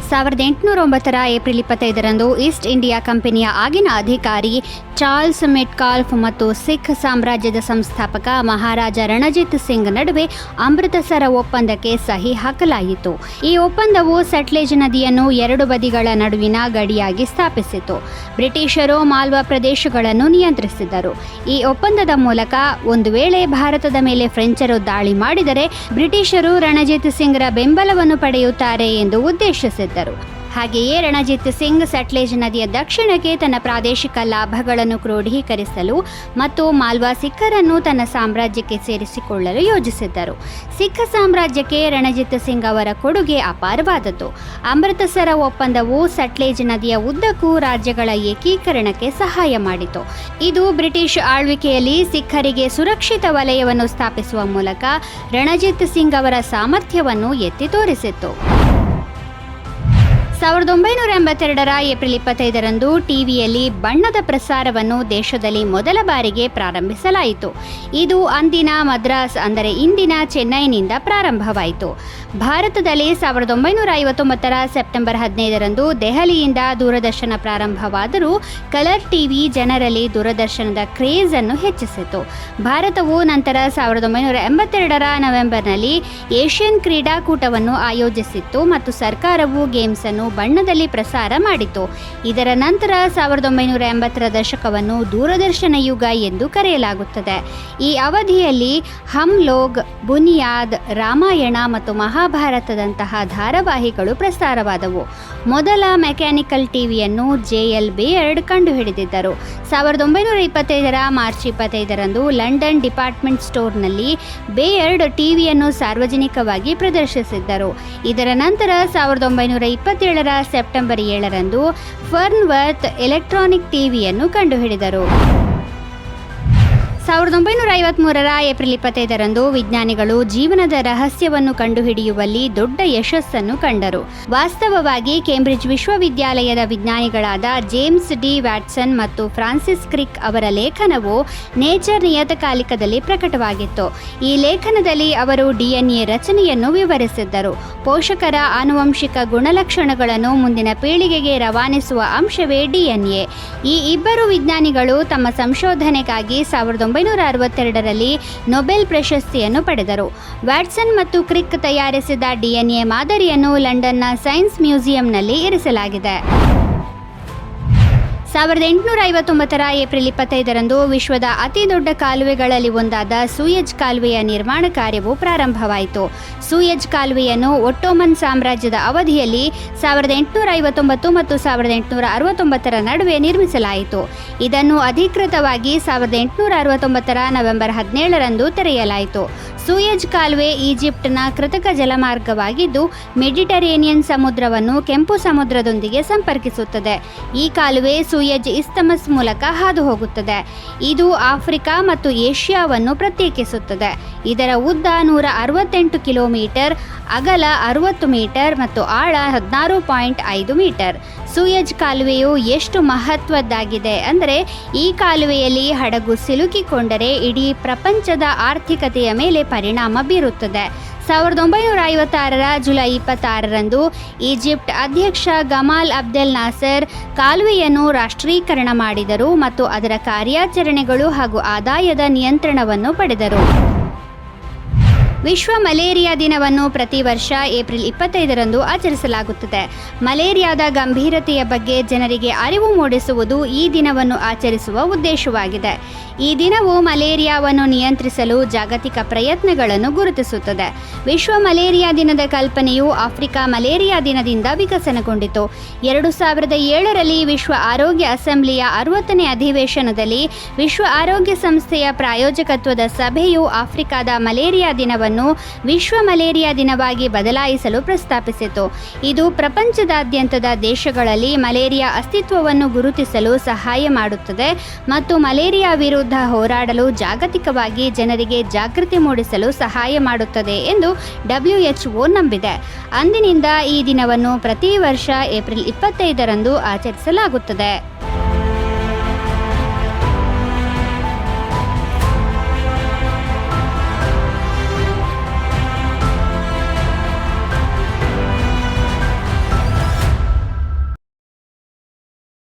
1809 April 25ರಂದು East India ಕಂಪನಿಯ ಆಗಿನ ಅಧಿಕಾರಿ ಚಾರ್ಲ್ಸ್ ಮೆಟ್ಕಾಲ್ಫ್ ಮತ್ತು ಸಿಖ್ ಸಾಮ್ರಾಜ್ಯದ ಸಂಸ್ಥಾಪಕ ಮಹಾರಾಜ ರಣಜಿತ್ ಸಿಂಗ್ ನಡುವೆ ಅಮೃತಸರ ಒಪ್ಪಂದಕ್ಕೆ ಸಹಿ ಹಾಕಲಾಯಿತು. ಈ ಒಪ್ಪಂದವು ಸಟ್ಲೆಜ್ ನದಿಯನ್ನು ಎರಡು ಬದಿಗಳ ನಡುವಿನ ಗಡಿಯಾಗಿ ಸ್ಥಾಪಿಸಿತು. ಬ್ರಿಟಿಷರು ಮಾಲ್ವಾ ಪ್ರದೇಶಗಳನ್ನು ನಿಯಂತ್ರಿಸಿದರು. ಈ ಒಪ್ಪಂದದ ಮೂಲಕ ಒಂದು ವೇಳೆ ಭಾರತದ ಮೇಲೆ ಫ್ರೆಂಚರು ದಾಳಿ ಮಾಡಿದರೆ ಬ್ರಿಟಿಷರು ರಣಜಿತ್ ಸಿಂಗ್ರ ಬೆಂಬಲವನ್ನು ಪಡೆಯುತ್ತಾರೆ ಎಂದು ಉದ್ದೇಶಿಸಿದ್ದರು. ಹಾಗೆಯೇ ರಣಜಿತ್ ಸಿಂಗ್ ಸಟ್ಲೆಜ್ ನದಿಯ ದಕ್ಷಿಣಕ್ಕೆ ತನ್ನ ಪ್ರಾದೇಶಿಕ ಲಾಭಗಳನ್ನು ಕ್ರೋಢೀಕರಿಸಲು ಮತ್ತು ಮಾಲ್ವಾ ಸಿಖ್ಖರನ್ನು ತನ್ನ ಸಾಮ್ರಾಜ್ಯಕ್ಕೆ ಸೇರಿಸಿಕೊಳ್ಳಲು ಯೋಜಿಸಿದ್ದರು. ಸಿಖ್ ಸಾಮ್ರಾಜ್ಯಕ್ಕೆ ರಣಜಿತ್ ಸಿಂಗ್ ಅವರ ಕೊಡುಗೆ ಅಪಾರವಾದದ್ದು. ಅಮೃತಸರ ಒಪ್ಪಂದವು ಸಟ್ಲೆಜ್ ನದಿಯ ಉದ್ದಕ್ಕೂ ರಾಜ್ಯಗಳ ಏಕೀಕರಣಕ್ಕೆ ಸಹಾಯ ಮಾಡಿತು. ಇದು ಬ್ರಿಟಿಷ್ ಆಳ್ವಿಕೆಯಲ್ಲಿ ಸಿಖ್ಖರಿಗೆ ಸುರಕ್ಷಿತ ವಲಯವನ್ನು ಸ್ಥಾಪಿಸುವ ಮೂಲಕ ರಣಜಿತ್ ಸಿಂಗ್ ಅವರ ಸಾಮರ್ಥ್ಯವನ್ನು ಎತ್ತಿ ತೋರಿಸಿತ್ತು. 1982 ಏಪ್ರಿಲ್ 25ರಂದು ಟಿವಿಯಲ್ಲಿ ಬಣ್ಣದ ಪ್ರಸಾರವನ್ನು ದೇಶದಲ್ಲಿ ಮೊದಲ ಬಾರಿಗೆ ಪ್ರಾರಂಭಿಸಲಾಯಿತು. ಇದು ಅಂದಿನ ಮದ್ರಾಸ್ ಅಂದರೆ ಇಂದಿನ ಚೆನ್ನೈನಿಂದ ಪ್ರಾರಂಭವಾಯಿತು. ಭಾರತದಲ್ಲಿ 1959 ಸೆಪ್ಟೆಂಬರ್ 15ರಂದು ದೆಹಲಿಯಿಂದ ದೂರದರ್ಶನ ಪ್ರಾರಂಭವಾದರೂ ಕಲರ್ ಟಿವಿ ಜನರಲ್ಲಿ ದೂರದರ್ಶನದ ಕ್ರೇಜ್ ಅನ್ನು ಹೆಚ್ಚಿಸಿತು. ಭಾರತವು ನಂತರ 1982 ನವೆಂಬರ್ನಲ್ಲಿ ಏಷ್ಯನ್ ಕ್ರೀಡಾಕೂಟವನ್ನು ಆಯೋಜಿಸಿತ್ತು ಮತ್ತು ಸರ್ಕಾರವು ಗೇಮ್ಸ್ ಅನ್ನು ಬಣ್ಣದಲ್ಲಿ ಪ್ರಸಾರ ಮಾಡಿತು. ಇದರ ನಂತರ 1980ರ ದಶಕವನ್ನು ದೂರದರ್ಶನ ಯುಗ ಎಂದು ಕರೆಯಲಾಗುತ್ತದೆ. ಈ ಅವಧಿಯಲ್ಲಿ ಹಮ್ ಲೋಗ್, ಬುನಿಯಾದ್, ರಾಮಾಯಣ ಮತ್ತು ಮಹಾಭಾರತದಂತಹ ಧಾರಾವಾಹಿಗಳು ಪ್ರಸಾರವಾದವು. ಮೊದಲ ಮೆಕ್ಯಾನಿಕಲ್ ಟಿವಿಯನ್ನು JL ಬೇಯರ್ಡ್ ಕಂಡುಹಿಡಿದಿದ್ದರು. 1925ರ ಮಾರ್ಚ್ 25ರಂದು ಲಂಡನ್ ಡಿಪಾರ್ಟ್ಮೆಂಟ್ ಸ್ಟೋರ್ನಲ್ಲಿ ಬೇಯರ್ಡ್ ಟಿವಿಯನ್ನು ಸಾರ್ವಜನಿಕವಾಗಿ ಪ್ರದರ್ಶಿಸಿದ್ದರು. ಇದರ ನಂತರ 1927ರ ಸೆಪ್ಟೆಂಬರ್ 7ರಂದು ಫರ್ನ್ವರ್ತ್ ಎಲೆಕ್ಟ್ರಾನಿಕ್ ಟಿವಿಯನ್ನು ಕಂಡುಹಿಡಿದರು. 1953ರ ಏಪ್ರಿಲ್ 25ರಂದು ವಿಜ್ಞಾನಿಗಳು ಜೀವನದ ರಹಸ್ಯವನ್ನು ಕಂಡುಹಿಡಿಯುವಲ್ಲಿ ದೊಡ್ಡ ಯಶಸ್ಸನ್ನು ಕಂಡರು. ವಾಸ್ತವವಾಗಿ ಕೇಂಬ್ರಿಡ್ಜ್ ವಿಶ್ವವಿದ್ಯಾಲಯದ ವಿಜ್ಞಾನಿಗಳಾದ ಜೇಮ್ಸ್ ಡಿ ವ್ಯಾಟ್ಸನ್ ಮತ್ತು ಫ್ರಾನ್ಸಿಸ್ ಕ್ರಿಕ್ ಅವರ ಲೇಖನವು ನೇಚರ್ ನಿಯತಕಾಲಿಕದಲ್ಲಿ ಪ್ರಕಟವಾಗಿತ್ತು. ಈ ಲೇಖನದಲ್ಲಿ ಅವರು DNA ರಚನೆಯನ್ನು ವಿವರಿಸಿದ್ದರು. ಪೋಷಕರ ಆನುವಂಶಿಕ ಗುಣಲಕ್ಷಣಗಳನ್ನು ಮುಂದಿನ ಪೀಳಿಗೆಗೆ ರವಾನಿಸುವ ಅಂಶವೇ DNA. ಈ ಇಬ್ಬರು ವಿಜ್ಞಾನಿಗಳು ತಮ್ಮ ಸಂಶೋಧನೆಗಾಗಿ 1962ರಲ್ಲಿ ನೊಬೆಲ್ ಪ್ರಶಸ್ತಿಯನ್ನು ಪಡೆದರು. ವ್ಯಾಟ್ಸನ್ ಮತ್ತು ಕ್ರಿಕ್ ತಯಾರಿಸಿದ DNA ಮಾದರಿಯನ್ನು ಲಂಡನ್ನ ಸೈನ್ಸ್ ಮ್ಯೂಸಿಯಂನಲ್ಲಿ ಇರಿಸಲಾಗಿದೆ. 1859ರ ಏಪ್ರಿಲ್ 25ರಂದು ವಿಶ್ವದ ಅತಿ ದೊಡ್ಡ ಕಾಲುವೆಗಳಲ್ಲಿ ಒಂದಾದ ಸೂಯೆಜ್ ಕಾಲುವೆಯ ನಿರ್ಮಾಣ ಕಾರ್ಯವು ಪ್ರಾರಂಭವಾಯಿತು. ಸೂಯೆಜ್ ಕಾಲುವೆಯನ್ನು ಒಟ್ಟೋಮನ್ ಸಾಮ್ರಾಜ್ಯದ ಅವಧಿಯಲ್ಲಿ 1859 ಮತ್ತು 1869ರ ನಡುವೆ ನಿರ್ಮಿಸಲಾಯಿತು. ಇದನ್ನು ಅಧಿಕೃತವಾಗಿ 1869ರ ನವೆಂಬರ್ 17ರಂದು ತೆರೆಯಲಾಯಿತು. ಸೂಯೆಜ್ ಕಾಲುವೆ ಈಜಿಪ್ಟ್ನ ಕೃತಕ ಜಲಮಾರ್ಗವಾಗಿದ್ದು ಮೆಡಿಟರೇನಿಯನ್ ಸಮುದ್ರವನ್ನು ಕೆಂಪು ಸಮುದ್ರದೊಂದಿಗೆ ಸಂಪರ್ಕಿಸುತ್ತದೆ. ಈ ಕಾಲುವೆ ಸೂಯೆಜ್ ಇಸ್ತಮಸ್ ಮೂಲಕ ಹಾದು ಹೋಗುತ್ತದೆ. ಇದು ಆಫ್ರಿಕಾ ಮತ್ತು ಏಷ್ಯಾವನ್ನು ಪ್ರತ್ಯೇಕಿಸುತ್ತದೆ. ಇದರ ಉದ್ದ 168 ಕಿಲೋಮೀಟರ್, ಅಗಲ 60 ಮೀಟರ್ ಮತ್ತು ಆಳ 16.5 ಮೀಟರ್. ಸೂಯೆಜ್ ಕಾಲುವೆಯು ಎಷ್ಟು ಮಹತ್ವದ್ದಾಗಿದೆ ಅಂದರೆ ಈ ಕಾಲುವೆಯಲ್ಲಿ ಹಡಗು ಸಿಲುಕಿಕೊಂಡರೆ ಇಡೀ ಪ್ರಪಂಚದ ಆರ್ಥಿಕತೆಯ ಮೇಲೆ ಪರಿಣಾಮ ಬೀರುತ್ತದೆ. 1956ರ ಜುಲೈ 26ರಂದು ಈಜಿಪ್ಟ್ ಅಧ್ಯಕ್ಷ ಗಮಾಲ್ ಅಬ್ದೆಲ್ ನಾಸರ್ ಕಾಲುವೆಯನ್ನು ರಾಷ್ಟ್ರೀಕರಣ ಮಾಡಿದರು ಮತ್ತು ಅದರ ಕಾರ್ಯಾಚರಣೆಗಳು ಹಾಗೂ ಆದಾಯದ ನಿಯಂತ್ರಣವನ್ನು ಪಡೆದರು. ವಿಶ್ವ ಮಲೇರಿಯಾ ದಿನವನ್ನು ಪ್ರತಿ ವರ್ಷ ಏಪ್ರಿಲ್ 25ರಂದು ಆಚರಿಸಲಾಗುತ್ತದೆ. ಮಲೇರಿಯಾದ ಗಂಭೀರತೆಯ ಬಗ್ಗೆ ಜನರಿಗೆ ಅರಿವು ಮೂಡಿಸುವುದು ಈ ದಿನವನ್ನು ಆಚರಿಸುವ ಉದ್ದೇಶವಾಗಿದೆ. ಈ ದಿನವು ಮಲೇರಿಯಾವನ್ನು ನಿಯಂತ್ರಿಸಲು ಜಾಗತಿಕ ಪ್ರಯತ್ನಗಳನ್ನು ಗುರುತಿಸುತ್ತದೆ. ವಿಶ್ವ ಮಲೇರಿಯಾ ದಿನದ ಕಲ್ಪನೆಯು ಆಫ್ರಿಕಾ ಮಲೇರಿಯಾ ದಿನದಿಂದ ವಿಕಸನಗೊಂಡಿತು. 2007ರಲ್ಲಿ ವಿಶ್ವ ಆರೋಗ್ಯ ಅಸೆಂಬ್ಲಿಯ 60ನೇ ಅಧಿವೇಶನದಲ್ಲಿ ವಿಶ್ವ ಆರೋಗ್ಯ ಸಂಸ್ಥೆಯ ಪ್ರಾಯೋಜಕತ್ವದ ಸಭೆಯು ಆಫ್ರಿಕಾದ ಮಲೇರಿಯಾ ದಿನವನ್ನು ವಿಶ್ವ ಮಲೇರಿಯಾ ದಿನವಾಗಿ ಬದಲಾಯಿಸಲು ಪ್ರಸ್ತಾಪಿಸಿತು. ಇದು ಪ್ರಪಂಚದಾದ್ಯಂತದ ದೇಶಗಳಲ್ಲಿ ಮಲೇರಿಯಾ ಅಸ್ತಿತ್ವವನ್ನು ಗುರುತಿಸಲು ಸಹಾಯ ಮಾಡುತ್ತದೆ ಮತ್ತು ಮಲೇರಿಯಾ ವಿರುದ್ಧ ಹೋರಾಡಲು ಜಾಗತಿಕವಾಗಿ ಜನರಿಗೆ ಜಾಗೃತಿ ಮೂಡಿಸಲು ಸಹಾಯ ಮಾಡುತ್ತದೆ ಎಂದು WHO ನಂಬಿದೆ. ಅಂದಿನಿಂದ ಈ ದಿನವನ್ನು ಪ್ರತಿ ವರ್ಷ ಏಪ್ರಿಲ್ 25ರಂದು ಆಚರಿಸಲಾಗುತ್ತದೆ.